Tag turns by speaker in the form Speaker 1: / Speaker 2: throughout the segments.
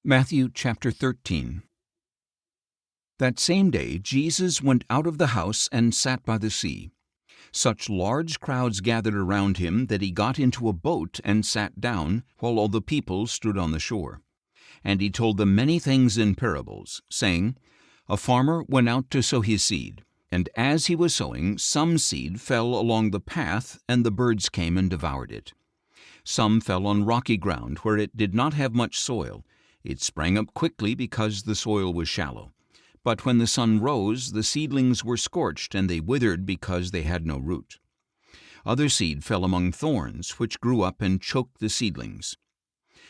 Speaker 1: Matthew chapter 13. That same day Jesus went out of the house and sat by the sea. Such large crowds gathered around him that he got into a boat and sat down, while all the people stood on the shore. And he told them many things in parables, saying, A farmer went out to sow his seed, and as he was sowing, some seed fell along the path, and the birds came and devoured it. Some fell on rocky ground, where it did not have much soil. It sprang up quickly because the soil was shallow. But when the sun rose, the seedlings were scorched, and they withered because they had no root. Other seed fell among thorns, which grew up and choked the seedlings.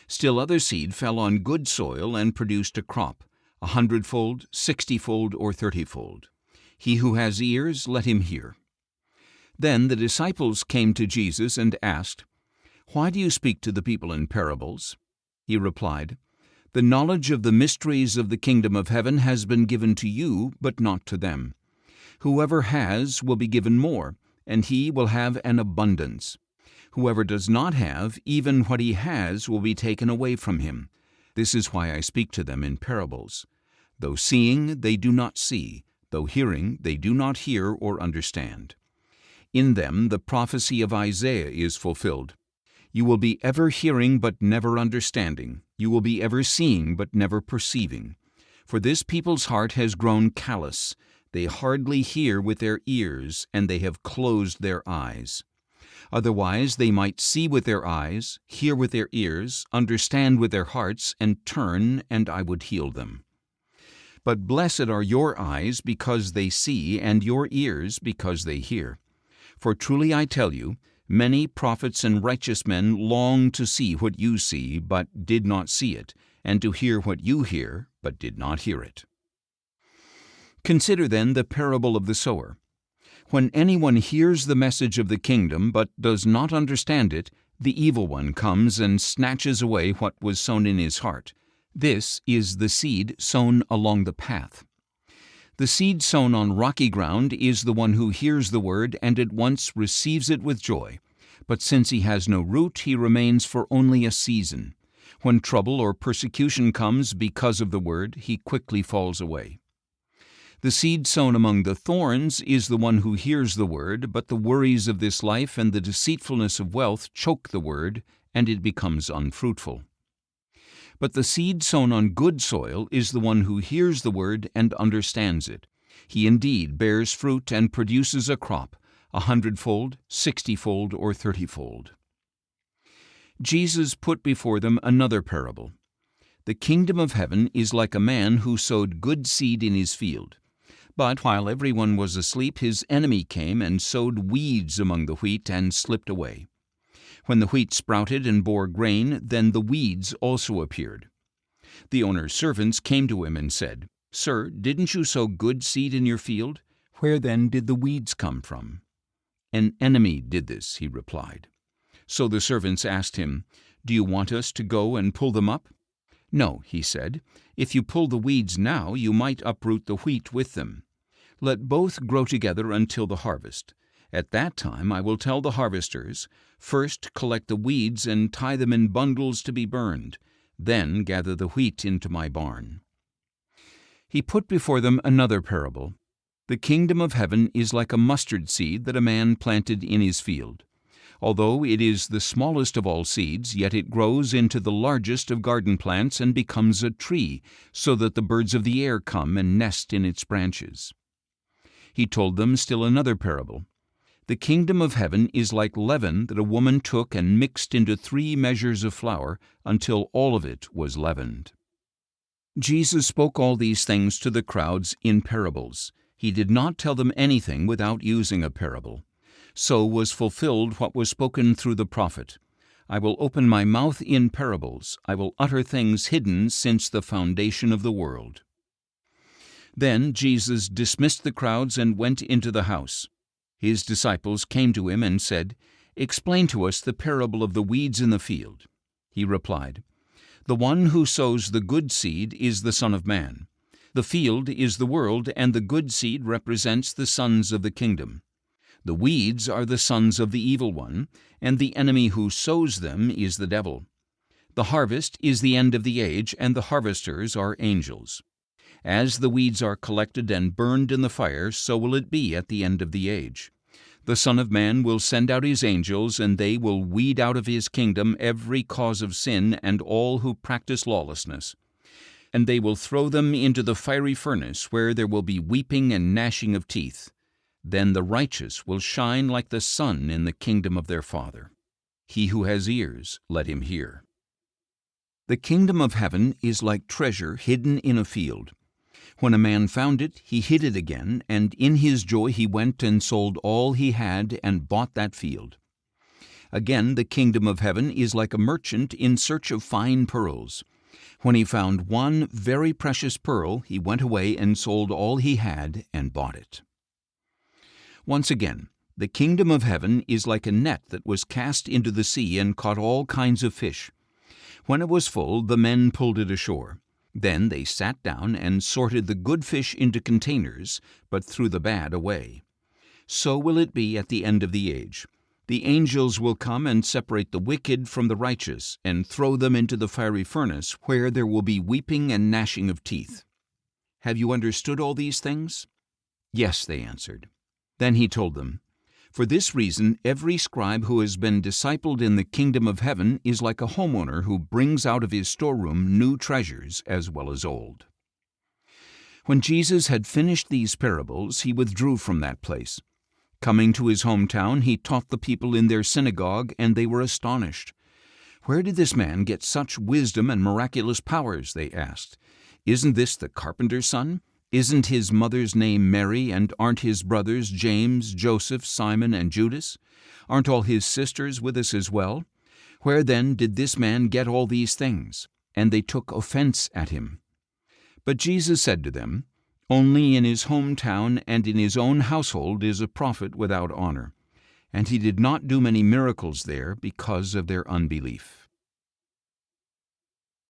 Speaker 1: Still other seed fell on good soil and produced a crop, 100-fold, 60-fold, or 30-fold. He who has ears, let him hear. Then the disciples came to Jesus and asked, Why do you speak to the people in parables? He replied, The knowledge of the mysteries of the kingdom of heaven has been given to you, but not to them. Whoever has will be given more, and he will have an abundance. Whoever does not have, even what he has will be taken away from him. This is why I speak to them in parables. Though seeing, they do not see. Though hearing, they do not hear or understand. In them the prophecy of Isaiah is fulfilled. You will be ever hearing but never understanding. You will be ever seeing but never perceiving. For this people's heart has grown callous. They hardly hear with their ears, and they have closed their eyes. Otherwise they might see with their eyes, hear with their ears, understand with their hearts, and turn, and I would heal them. But blessed are your eyes because they see, and your ears because they hear. For truly I tell you, many prophets and righteous men longed to see what you see, but did not see it, and to hear what you hear, but did not hear it. Consider then the parable of the sower. When anyone hears the message of the kingdom, but does not understand it, the evil one comes and snatches away what was sown in his heart. This is the seed sown along the path. The seed sown on rocky ground is the one who hears the word and at once receives it with joy. But since he has no root, he remains for only a season. When trouble or persecution comes because of the word, he quickly falls away. The seed sown among the thorns is the one who hears the word, but the worries of this life and the deceitfulness of wealth choke the word, and it becomes unfruitful. But the seed sown on good soil is the one who hears the word and understands it. He indeed bears fruit and produces a crop, 100-fold, 60-fold, or 30-fold. Jesus put before them another parable. The kingdom of heaven is like a man who sowed good seed in his field. But while everyone was asleep, his enemy came and sowed weeds among the wheat and slipped away. When the wheat sprouted and bore grain, then the weeds also appeared. The owner's servants came to him and said, Sir, didn't you sow good seed in your field? Where then did the weeds come from? An enemy did this, he replied. So the servants asked him, Do you want us to go and pull them up? No, he said. If you pull the weeds now, you might uproot the wheat with them. Let both grow together until the harvest. At that time I will tell the harvesters, First collect the weeds and tie them in bundles to be burned, then gather the wheat into my barn. He put before them another parable. The kingdom of heaven is like a mustard seed that a man planted in his field. Although it is the smallest of all seeds, yet it grows into the largest of garden plants and becomes a tree, so that the birds of the air come and nest in its branches. He told them still another parable. The kingdom of heaven is like leaven that a woman took and mixed into 3 measures of flour until all of it was leavened. Jesus spoke all these things to the crowds in parables. He did not tell them anything without using a parable. So was fulfilled what was spoken through the prophet. I will open my mouth in parables. I will utter things hidden since the foundation of the world. Then Jesus dismissed the crowds and went into the house. His disciples came to him and said, Explain to us the parable of the weeds in the field. He replied, The one who sows the good seed is the Son of Man. The field is the world, and the good seed represents the sons of the kingdom. The weeds are the sons of the evil one, and the enemy who sows them is the devil. The harvest is the end of the age, and the harvesters are angels. As the weeds are collected and burned in the fire, so will it be at the end of the age. The Son of Man will send out his angels, and they will weed out of his kingdom every cause of sin and all who practice lawlessness. And they will throw them into the fiery furnace, where there will be weeping and gnashing of teeth. Then the righteous will shine like the sun in the kingdom of their Father. He who has ears, let him hear. The kingdom of heaven is like treasure hidden in a field. When a man found it, he hid it again, and in his joy he went and sold all he had and bought that field. Again, the kingdom of heaven is like a merchant in search of fine pearls. When he found one very precious pearl, he went away and sold all he had and bought it. Once again, the kingdom of heaven is like a net that was cast into the sea and caught all kinds of fish. When it was full, the men pulled it ashore. Then they sat down and sorted the good fish into containers, but threw the bad away. So will it be at the end of the age. The angels will come and separate the wicked from the righteous, and throw them into the fiery furnace, where there will be weeping and gnashing of teeth. Have you understood all these things? Yes, they answered. Then he told them, For this reason, every scribe who has been discipled in the kingdom of heaven is like a homeowner who brings out of his storeroom new treasures as well as old. When Jesus had finished these parables, he withdrew from that place. Coming to his hometown, he taught the people in their synagogue, and they were astonished. Where did this man get such wisdom and miraculous powers? They asked. Isn't this the carpenter's son? Isn't his mother's name Mary, and aren't his brothers James, Joseph, Simon, and Judas? Aren't all his sisters with us as well? Where then did this man get all these things? And they took offense at him. But Jesus said to them, Only in his hometown and in his own household is a prophet without honor. And he did not do many miracles there because of their unbelief.